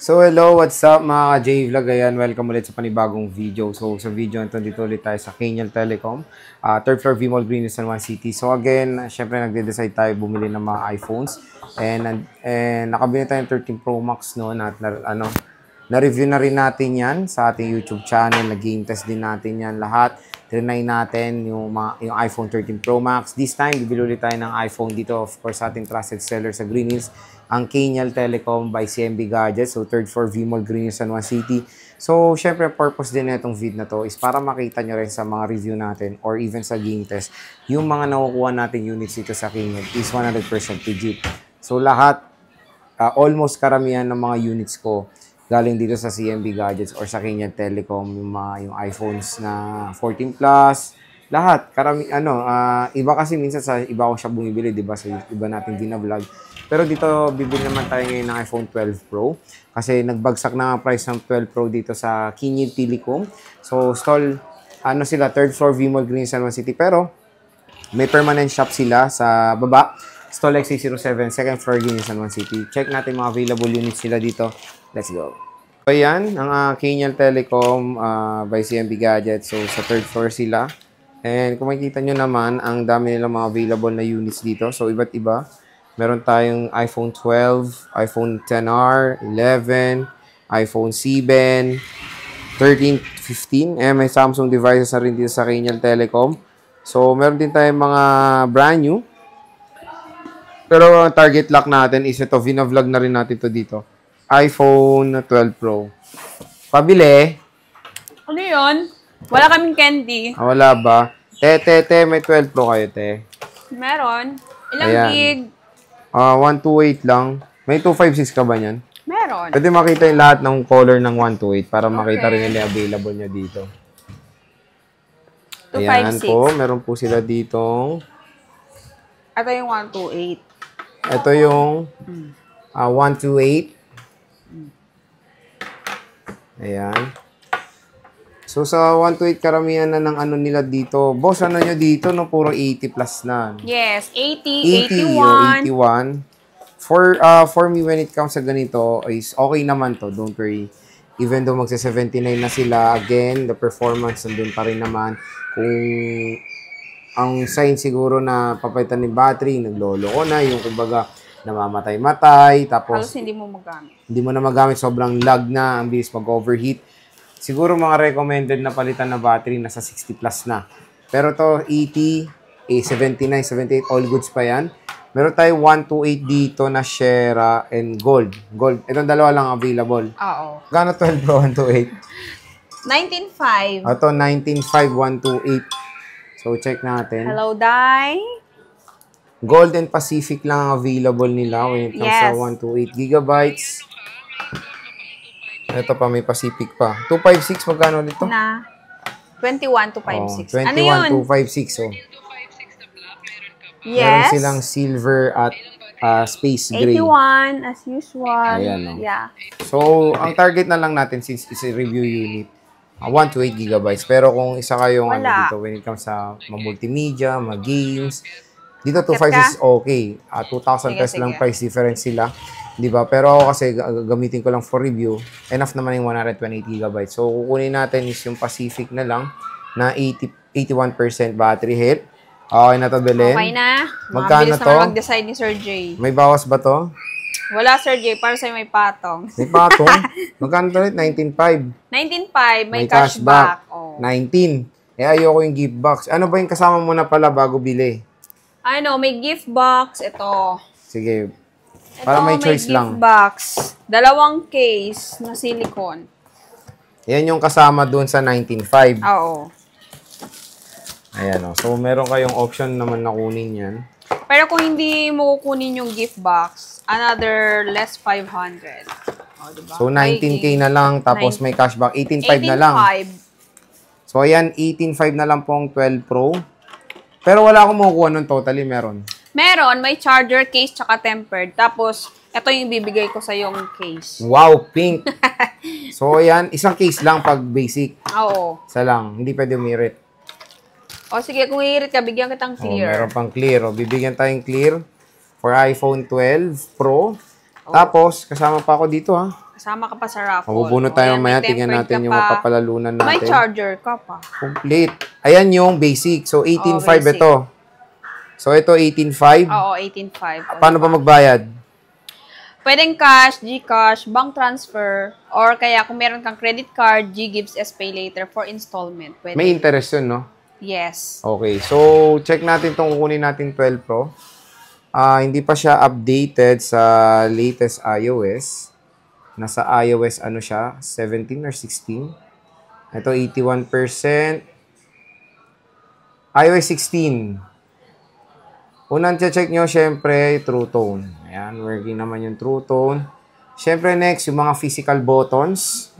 So hello, what's up mga J-Vlog? Ayan, welcome ulit sa panibagong video. So sa video ito, dito ulit tayo sa Kenyan Telecom, third floor V-Mall Green San Juan City. So again, syempre nagde-decide tayo bumili ng mga iPhones. And nakabili tayo ng 13 Pro Max noon at na-review na rin natin yan sa ating YouTube channel. Nag-game test din natin yan lahat. Trinay natin yung iPhone 13 Pro Max. This time, bibili ulit tayo ng iPhone dito. Of course, sa ating trusted seller sa Green Hills, ang Kenyan Telecom by CMB Gadgets. So, third floor V-Mall Green Hills San Juan City. So, syempre, purpose din na itong vid na to is para makita nyo rin sa mga review natin or even sa game test, yung mga nakukuha natin units dito sa Kenyan is 100% legit. So, lahat, almost karamihan ng mga units ko galing dito sa CMB Gadgets or sa Kenyan Telecom, yung iPhones na 14 Plus, lahat. Iba kasi minsan sa iba ko siya bumibili, di ba? Sa iba natin binablog. Pero dito, bibili naman tayo ngayon ng iPhone 12 Pro. Kasi nagbagsak na ang price ng 12 Pro dito sa Kenyan Telecom. So, third floor V-Mall Green San Juan City. Pero, may permanent shop sila sa baba. Stall X607, second floor Green San Juan City. Check natin mga available units sila dito. Let's go. So, yan, ang Kenyan Telecom by CMB Gadgets. So, sa third floor sila. And kung makikita nyo naman, ang dami nilang mga available na units dito. So, iba't iba. Meron tayong iPhone 12, iPhone XR, 11, iPhone 7, 13, 15. May Samsung devices na rin dito sa Kenyan Telecom. So, meron din tayong mga brand new. Pero ang target lock natin is ito. Vina-vlog na rin natin ito dito. iPhone 12 Pro. Pabili. Ano yun? Wala kaming candy. Wala ba? Te, may 12 Pro kayo, te. Meron. Ilang Ayan. gig? 128 lang. May 256 ka ba niyan? Meron. Pwede makita yung lahat ng color ng 128 para makita rin nila available niya dito. 256. Ayan po. Meron po sila ditong. Ito yung 128. Ito yung 128. Ayan. So, sa 128 karamihan na ng ano nila dito. Boss, ano nyo dito? No? Puro 80 plus na. Yes, 80, 81. 81. For me, when it comes sa ganito, is okay naman to. Don't worry. Even though magsa-79 na sila, again, the performance nandun pa rin naman. Kung ang sign siguro na papalitan ng battery, nagloloko na, yung kumbaga, namamatay-matay, tapos halos hindi mo magamit. Hindi mo na magamit, sobrang lag na, ang bilis mag-overheat. Siguro mga recommended na palitan na battery nasa 60 plus na. Pero to 80, 79, 78, all goods pa yan. Meron tayo 128 dito na Shera and Gold. Gold, itong dalawa lang available. Oo. Gano 12 Pro 128? 19.5. Ito 19.5 128. So check natin. Hello, Dai. Gold and Pacific lang ang available nila when it comes sa 128 gigabytes. Ito pa, may Pacific pa. 256, magkano dito? Na 21 to 56. 21 ano yun? 256, oh. Yes. Meron silang silver at space gray. 81 as usual. Ayan, oh. Yeah. So, ang target na lang natin since is a review unit, 128 gigabytes. Pero kung isa kayong dito, when it comes sa multimedia, games, dito 256 is okay. 2,000 pesos lang price difference sila. Di ba? Pero ako kasi gamitin ko lang for review. Enough naman yung 128 GB. So, kukunin natin is yung Pacific na lang na 81% battery health. Okay na to, Belen? Okay na. Magkano Mabilis to? naman mag-decide ni Sir J. May bawas ba to? Wala, Sir J. Para sa'yo may patong. May patong? Magkano to ulit? 19.5. 19.5. May cashback. Oh. 19. Ayoko yung gift box. Ano ba yung kasama mo na pala bago bili? May gift box. Ito. Sige. Para may choice lang. Gift box. 2 case na silicone. Yan yung kasama dun sa 19.5. Oo. Ayan, o. So, meron kayong option naman na kunin yan. Pero kung hindi mo kukunin yung gift box, another less 500. O, diba? So, 19K na lang, tapos may cashback. 18.5 na lang. 18.5. So, ayan, 18.5 na lang pong 12 Pro. Pero wala akong makukuha nun totally, meron. Meron, may charger case tsaka tempered. Tapos, ito yung bibigay ko sa yung case. Wow, pink! So, ayan, isang case lang pag basic. Oo. Isa lang, hindi pwede umirit. O sige, kung i-rate ka, bigyan kitang clear. Meron pang clear. Bibigyan tayong clear for iPhone 12 Pro. Tapos, kasama pa ako dito, ha. Kasama ka pa sa raffle. Mabubunot O, tayo yan, mamaya. may Tingnan tempered natin ka yung pa. mapapalalunan natin. May charger ka pa. Complete. Ayan yung basic. So, 18.5 basic. ito. So, ito 18.5. Oo, 18.5. Paano ba magbayad? Pwedeng cash, GCash, bank transfer, or kaya kung meron kang credit card, GGives SPay later for installment. Pwede. May interest yun, no? Yes. Okay. So, check natin itong kukunin natin 12 Pro. Hindi pa siya updated sa latest iOS. Nasa iOS, ano siya? 17 or 16? Ito, 81%. iOS 16. Unang check nyo, syempre, True Tone. Ayan, working naman yung True Tone. Syempre, next, yung mga physical buttons.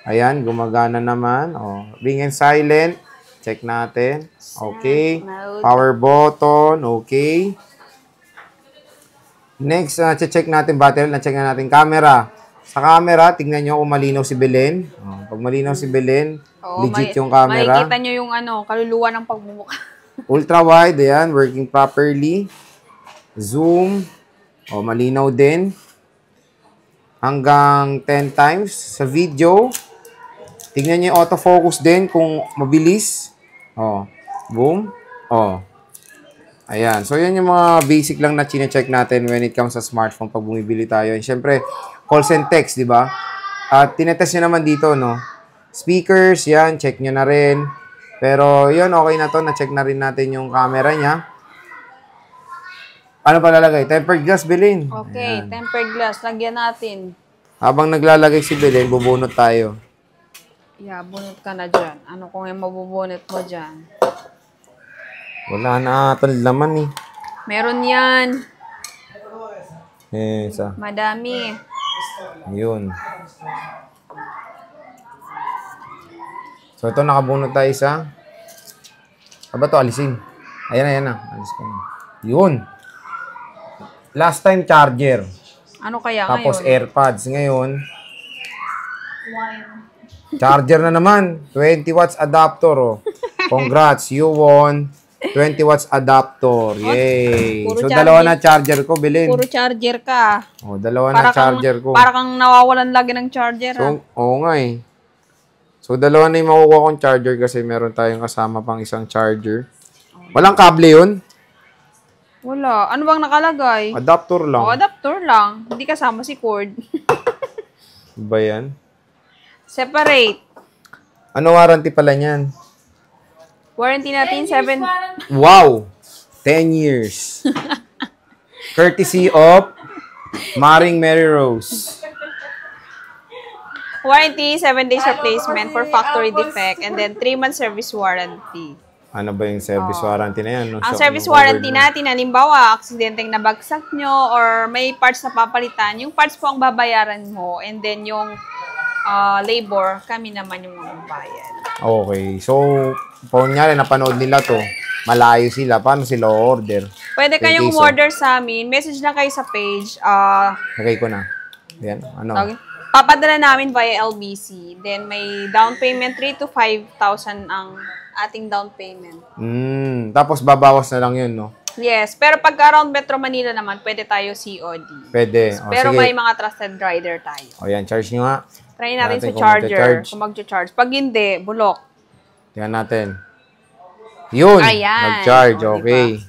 Ayan, gumagana naman. Oh, ring and silent. Check natin. Okay. Power button. Okay. Next, check natin battery. Na-check na natin camera. Sa camera, tingnan nyo kung malinaw si Belen. Oh, pag malinaw si Belen, legit yung camera. Makikita nyo yung kaluluwa ng pagmumukha. Ultra wide, ayan, working properly. Zoom. O, malinaw din. Hanggang 10 times sa video. Tingnan niyo yung autofocus din kung mabilis. O, boom. O. Ayan. So, yan yung mga basic lang na chine-check natin when it comes sa smartphone pag bumibili tayo. And syempre, calls and text, di ba? At tinetest nyo naman dito, no? Speakers, yan, check nyo na rin. Pero, yun, okay na to. Na-check na rin natin yung camera niya. Ano pa lalagay? Tempered glass, Belin. Okay, ayan. Tempered glass. Lagyan natin. Habang naglalagay si Belin, bubunot tayo. Yeah, bunot ka na dyan. Ano kung yung mabubunot mo dyan? Wala na atong laman eh. Meron yan. Isa. Madami. Ayun. So, ito nakabunot tayo isa. Aba to, alisin. Ayan na. Alis ko na. Yun. Last time, charger. Ano kaya Tapos, ngayon? AirPods. Ngayon, charger na naman. 20 watts adapter, oh. Congrats, you won. 20 watts adapter. Yay. Puro So, charger. dalawa na charger ko, Bilin. Puro charger ka. Oh, dalawa na charger ko. Para kang nawawalan lagi ng charger. So, oo nga eh. So, dalawa na yung makukuha kong charger kasi meron tayong kasama pang isang charger. Walang kable yun? Wala. Ano bang nakalagay? Adapter lang. O, adapter lang. Hindi kasama si cord. Ba yan? Separate. Ano warranty pala niyan? Warranty natin 7... Wow! 10 years. Courtesy of Maring Mary Rose. Warranty, 7 days replacement for factory defect, and then 3 months service warranty. Ano ba yung service warranty na yan? No? Ang service warranty natin, halimbawa, aksidenteng nabagsak nyo or may parts na papalitan, yung parts po ang babayaran mo, and then yung labor, kami naman yung magbayad. Okay. So, kunyari, napanood nila to. Malayo sila. Paano sila order? Pwede kayong order sa amin. Message lang kayo sa page. Lagay ko na. Yan. Ano? Okay. Papadala namin via LBC. Then, may down payment 3,000 to 5,000 ang ating down payment. Tapos, babawas na lang yun, no? Yes. Pero pag around Metro Manila naman, pwede tayo COD. Pwede. Pero sige. may mga trusted rider tayo. O yan, charge nyo nga. Try natin sa kung charger. magcha-charge. Kung magcha-charge. Pag hindi, bulok. Tingnan natin. Yun. Ayan. Nag-charge. O, Okay.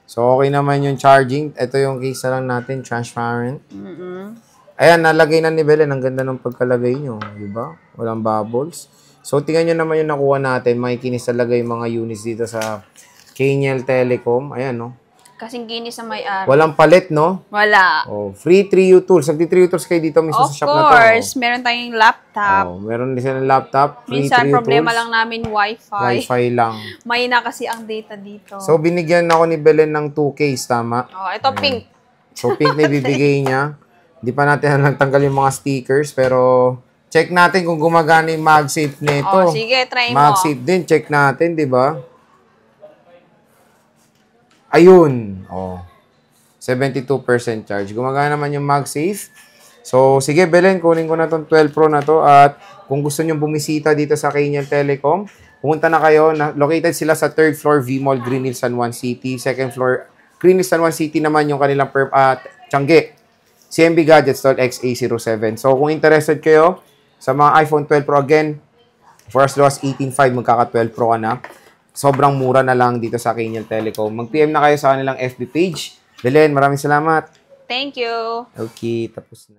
So, okay naman yung charging. Ito yung case na lang natin. Transparent. Ayan, nalagay na ni Belen. Ang ganda ng pagkalagay nyo. Diba? Walang bubbles. So, tingnan nyo naman yung nakuha natin. Makikinis talaga yung mga units dito sa Kaniel Telecom. Ayan, no? Kasing ginis sa may-ari. Walang palit, no? Wala. Oh, free 3U tools. Nagti 3U tools kayo dito mismo Of sa shop na to. course. Meron tayong laptop. Oh, meron din silang laptop. Free Minsan, 3U problema tools. lang namin Wi-Fi. Wi-Fi lang. May na kasi ang data dito. So, binigyan ako ni Belen ng 2 case, tama? Oh, ito pink. So, pink na ibibigay niya. Hindi pa natin natanggal yung mga stickers, pero check natin kung gumagana yung MagSafe nito. Oh, sige, try mo. MagSafe din, check natin, di ba? Ayun. Oh. 72% charge. Gumagana naman yung MagSafe. So, sige, Belen, kunin ko na tong 12 Pro na to. At kung gusto nyo bumisita dito sa Kaniel Telecom, pumunta na kayo. Located sila sa 3rd floor V-Mall, Green Hills, San Juan City. 2nd floor, Green Hills, San Juan City naman yung kanilang Tiangge. CMB Gadgets Tol XA07. So, kung interested kayo sa mga iPhone 12 Pro, again, for as low as 18.5, magkaka 12 Pro ka na. Sobrang mura na lang dito sa Keniel Telecom. Mag-PM na kayo sa kanilang FB page. Belen, maraming salamat. Thank you. Okay, tapos na.